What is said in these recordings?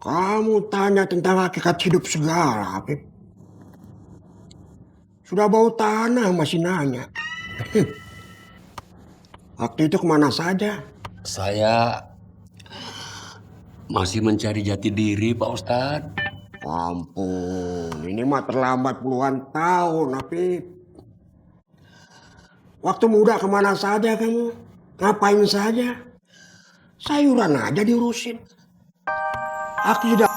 Kamu tanya tentang hakikat hidup segala, Afif. Sudah bau tanah masih nanya. Waktu itu kemana saja? Saya masih mencari jati diri, Pak Ustadz. Ampun, ini mah terlambat puluhan tahun, Afif. Waktu muda kemana saja kamu? Ngapain saja? Sayuran aja diurusin. Aku sudah...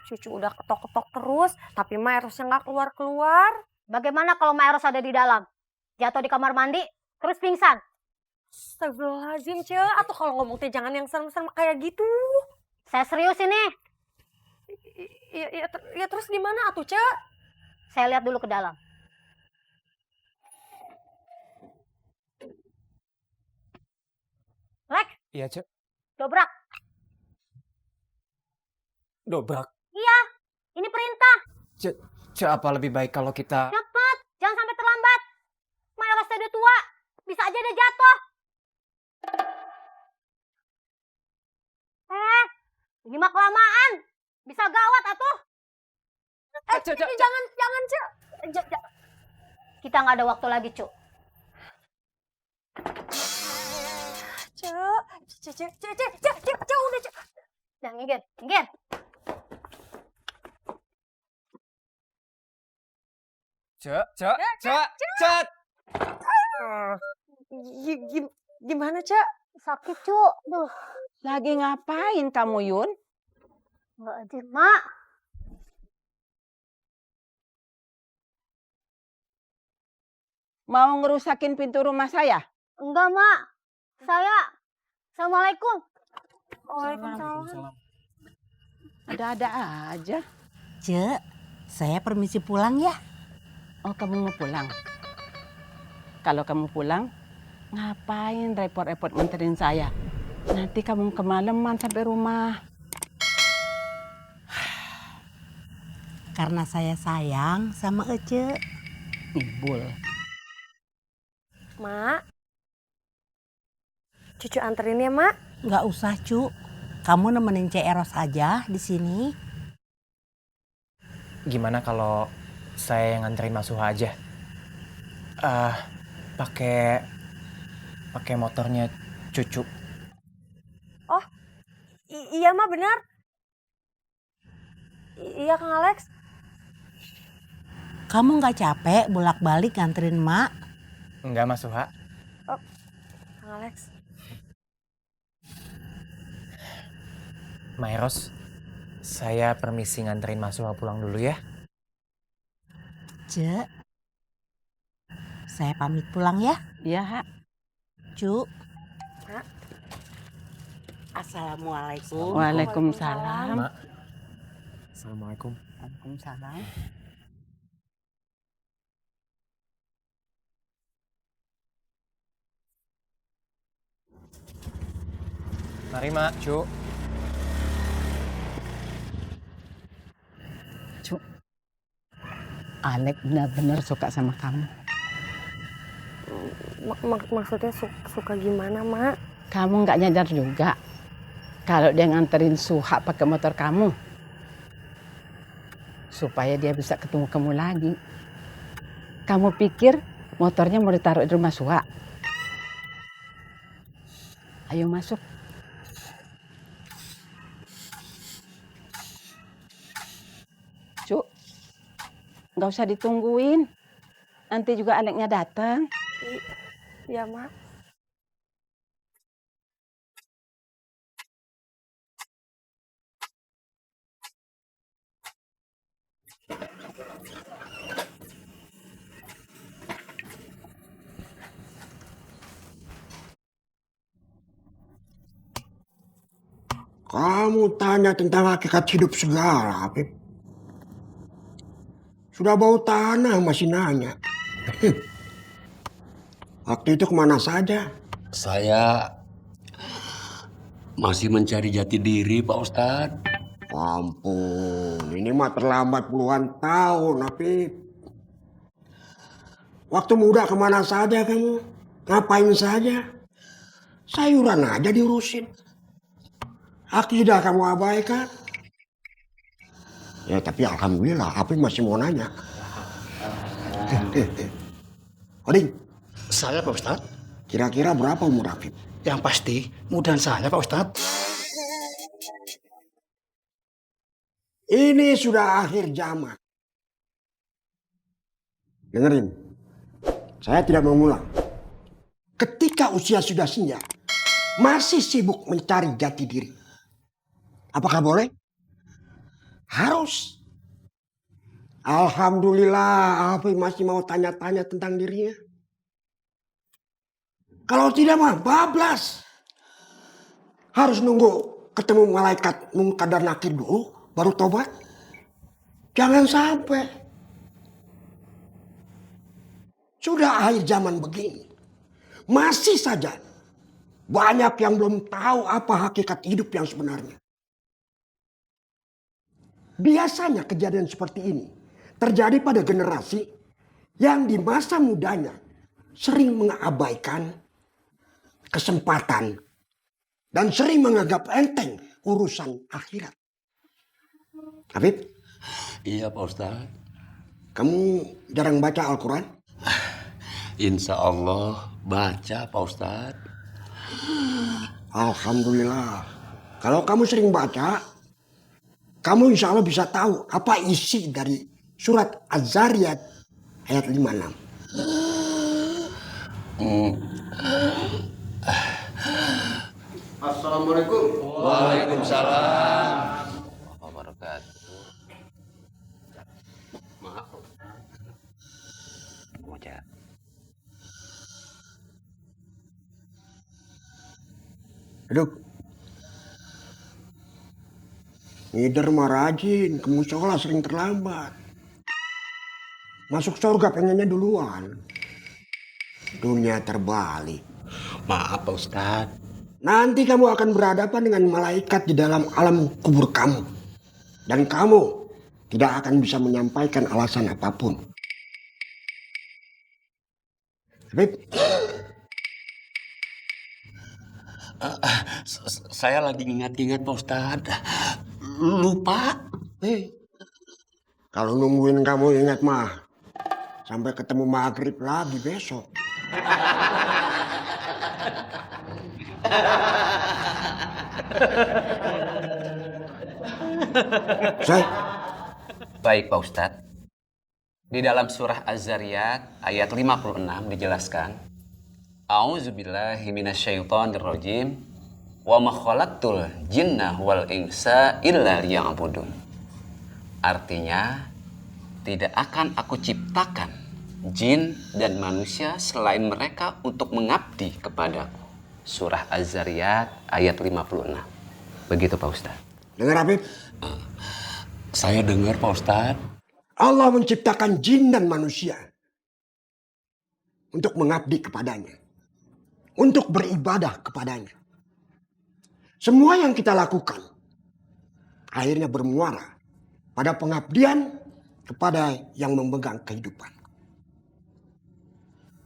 Cucu udah ketok-ketok terus, tapi Maerosnya nggak keluar-keluar. Bagaimana kalau Maeros ada di dalam? Jatuh di kamar mandi, terus pingsan. Astagfirullahaladzim, Ce. Atau kalau ngomong teh jangan yang serem-serem kayak gitu. Saya serius ini. Ya terus gimana atuh, Ce? Saya lihat dulu ke dalam. Lek, Iya, Cek. dobrak. Dobrak. Iya, ini perintah. Cek, apa lebih baik kalau kita... Cepat, jangan sampai terlambat. Maeros udah tua, bisa aja dia jatuh. Ini mah kelamaan. Bisa gawat atuh. Jangan, Ce. Kita nggak ada waktu lagi, Cuk. Ce, udah, Ce. Nah, minggir, minggir. Cek. Gimana, Ce? Sakit, Cuk. Duh, Lagi ngapain kamu, Yun? nggak ada, Mak. Mau ngerusakin pintu rumah saya? Enggak, Mak. Assalamualaikum. Waalaikumsalam. Ada-ada aja. Cek, saya permisi pulang ya. Oh, kamu mau pulang? Kalau kamu pulang, ngapain repot-repot nganterin saya? Nanti kamu kemalaman sampai rumah. Karena saya sayang sama Ece. Ngibul. Mak. Cucu anterin ya, Mak. Nggak usah, Cu. Kamu nemenin Cek Eros aja di sini. Gimana kalau saya yang nganterin Mas Suha aja? Pakai motornya cucu. Oh, iya, Mak, benar. Iya, Kang Alex. Kamu nggak capek bolak-balik nganterin Mak? Enggak, Mas Suha. Kang Alex. Maeros, saya permisi nganterin Mas Suha pulang dulu ya. Cek, saya pamit pulang ya. Iya, Hak. Cu. Mak. Assalamualaikum. Waalaikumsalam. Mak. Assalamualaikum. Waalaikumsalam. Mari, Mak, Cu. Alek benar-benar suka sama kamu. Maksudnya suka gimana, Mak? Kamu nggak nyadar juga kalau dia nganterin Suha pakai motor kamu supaya dia bisa ketemu kamu lagi. Kamu pikir motornya mau ditaruh di rumah Suha? Ayo masuk. Cuk, nggak usah ditungguin. Nanti juga anaknya datang. Iya, Mak. Kamu tanya tentang hakikat hidup segala, Afif. Sudah bau tanah masih nanya. Waktu itu kemana saja? Saya masih mencari jati diri, Pak Ustadz. Ampun, ini mah terlambat puluhan tahun, Afif. Waktu muda kemana saja kamu? Ngapain saja? Sayuran aja diurusin. Akidah kamu abaikan. Ya tapi alhamdulillah Apip masih mau nanya. Oding, Saya Pak Ustadz. kira-kira berapa umur Apip? Yang pasti mudahan saya Pak Ustadz. Ini sudah akhir zaman. Dengerin, saya tidak mengulang. Ketika usia sudah senja, masih sibuk mencari jati diri. Apakah boleh? Harus. Alhamdulillah, Apip masih mau tanya-tanya tentang dirinya. Kalau tidak mah bablas. Harus nunggu ketemu malaikat Munkar dan Nakir dulu, baru tobat. Jangan sampai. Sudah akhir zaman begini. Masih saja banyak yang belum tahu apa hakikat hidup yang sebenarnya. Biasanya kejadian seperti ini terjadi pada generasi yang di masa mudanya sering mengabaikan kesempatan dan sering menganggap enteng urusan akhirat. Habib, Iya Pak Ustadz. kamu jarang baca Al-Quran? Insya Allah baca Pak Ustadz. Alhamdulillah. Kalau kamu sering baca, kamu insya Allah bisa tahu apa isi dari surat Az-Zariyat ayat 56. Assalamualaikum. Waalaikumsalam. Wabarakatuh. Maaf. Baca. Duduk. Ngider mah rajin, ke musola sering terlambat. Masuk surga pengennya duluan. Dunia terbalik. Maaf Pak Ustadz. Nanti kamu akan berhadapan dengan malaikat di dalam alam kubur kamu. Dan kamu tidak akan bisa menyampaikan alasan apapun. Habib, Saya lagi ingat-ingat Pak Ustadz. Lupa. kalau nungguin kamu ingat mah, sampai ketemu maghrib lagi besok. Saya Baik Pak Ustadz. Di dalam surah Az-Zariyat ayat 56 dijelaskan, A'udzubillahi minasyaitonirrajim wa ma khalaqtul jinna wal insa illa liya'budun. Artinya, tidak akan aku ciptakan jin dan manusia selain mereka untuk mengabdi kepadaku. Surah Az-Zariyat ayat 56. Begitu Pak Ustadz. dengar Habib, Saya dengar Pak Ustadz. Allah menciptakan jin dan manusia untuk mengabdi kepadanya, untuk beribadah kepadanya. Semua yang kita lakukan akhirnya bermuara pada pengabdian kepada yang memegang kehidupan.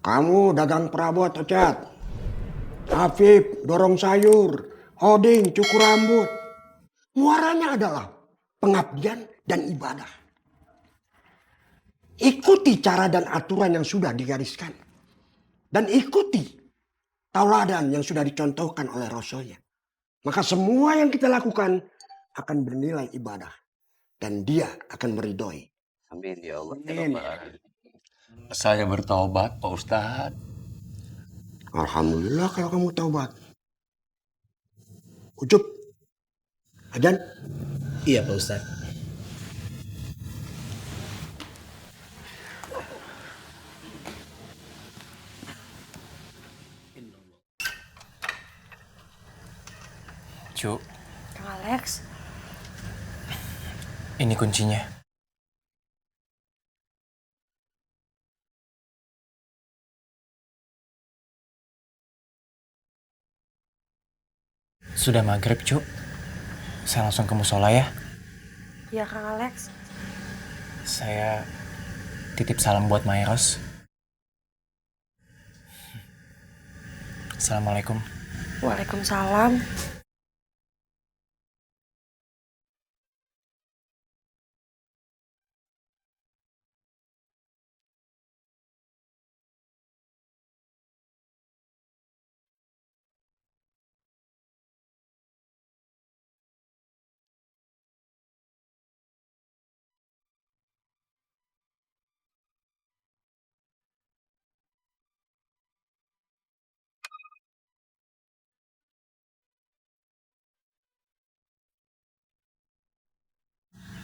Kamu dagang perabot, Ocat. Afif dorong sayur, Oding cukur rambut. Muaranya adalah pengabdian dan ibadah. Ikuti cara dan aturan yang sudah digariskan. Dan ikuti tauladan yang sudah dicontohkan oleh Rasulnya. Maka semua yang kita lakukan akan bernilai ibadah. Dan dia akan meridhoi. Amin ya Allah. Saya bertobat Pak Ustadz. Alhamdulillah kalau kamu taubat. Ucup. Ajan. Iya Pak Ustadz. Cu, Kang Alex, ini kuncinya. Sudah maghrib, Cu. Saya langsung ke musola ya. ya Kang Alex. Saya titip salam buat Maeros. Assalamualaikum. Waalaikumsalam.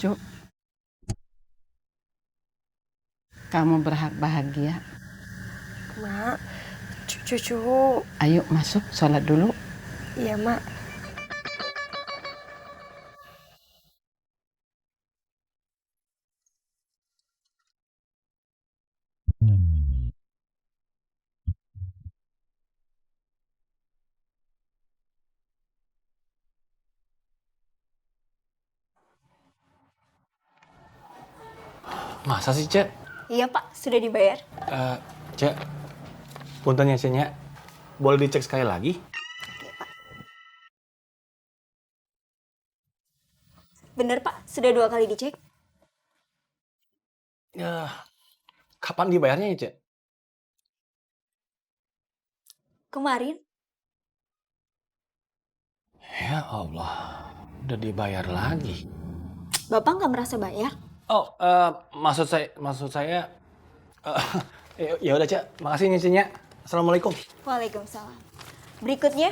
Cuk, kamu berhak bahagia. Mak, cucu. Ayo masuk, sholat dulu. Iya, Mak. Masa sih, Cek? Iya Pak, sudah dibayar. Cek, punten ya, Ceknya. Boleh dicek sekali lagi? Bener Pak, sudah 2 kali dicek. Ya, kapan dibayarnya ya, Cek? Kemarin. Ya Allah, udah dibayar lagi. Bapak nggak merasa bayar? Oh, maksud saya, ya udah, Cek. Makasih nyicinya. Assalamualaikum. Waalaikumsalam. Berikutnya.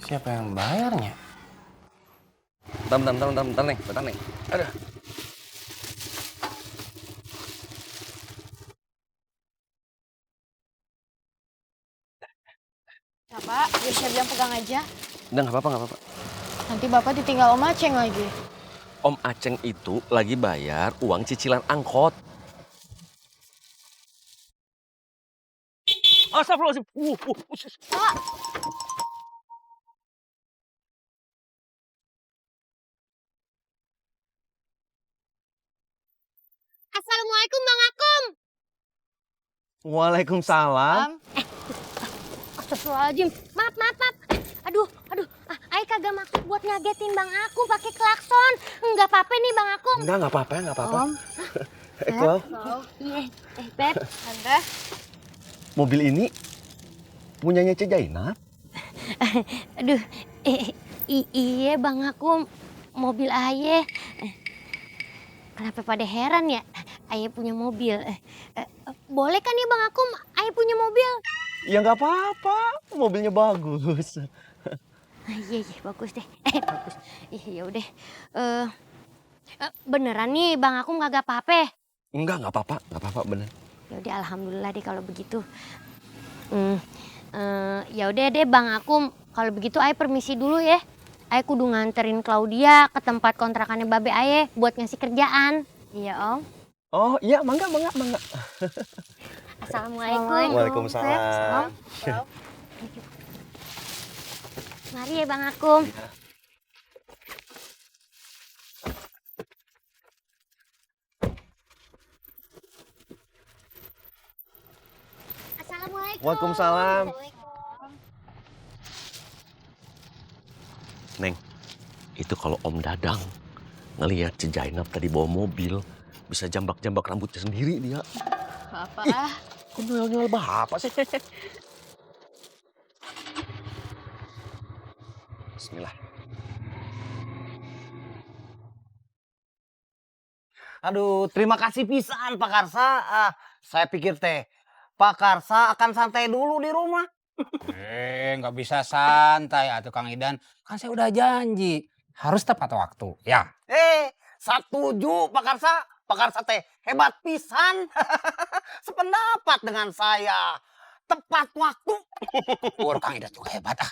Siapa yang bayarnya? Bentar, Neng. Aduh. Bapak, biar saya bilang pegang aja. Udah, nggak apa-apa. Nanti Bapak ditinggal Om Aceng lagi. Om Aceng itu lagi bayar uang cicilan angkot. Astagfirullahaladzim. Pak, Assalamualaikum Bang Akum. Waalaikumsalam. Astagfirullahaladzim. Maaf. Aduh. Ay kagak maksud buat ngagetin Bang Akum pakai klakson. Nggak apa-apa nih Bang Akum. Nggak apa-apa. Om. Eko, Iya. Beb. Tante. mobil ini punyanya Cik Jainab. Aduh. Iya Bang Akum. Mobil Aye. Kenapa pada heran ya? Aye punya mobil. Boleh kan ya Bang Akum? Aye punya mobil. Ya nggak apa-apa, mobilnya bagus. Iya, bagus deh. Bagus. Ya udah. Beneran nih Bang Akum kagak apa-apa? Nggak apa-apa bener. Ya udah alhamdulillah deh kalau begitu. Ya udah deh Bang Akum, kalau begitu Aye permisi dulu ya. Aye kudu nganterin Claudia ke tempat kontrakannya Babe Aye buat ngasih kerjaan. Iya Om. Oh iya, mangga. Assalamualaikum. Waalaikumsalam. Om. Mari ya Bang Akum. Assalamualaikum. Waalaikumsalam. Neng, itu kalau Om Dadang ngelihat si Jainab tadi bawa mobil, bisa jambak-jambak rambutnya sendiri dia. Apa? Kok nyel-nyel apa sih? Bismillah. Aduh, terima kasih pisan Pak Karsa. Saya pikir Pak Karsa akan santai dulu di rumah. Nggak bisa santai atuh Kang Idan. Kan saya udah janji. Harus tepat waktu, ya. Setuju Pak Karsa. Pak Karsa hebat pisan. Sependapat dengan saya. Tepat waktu. Kang Idan juga hebat ah.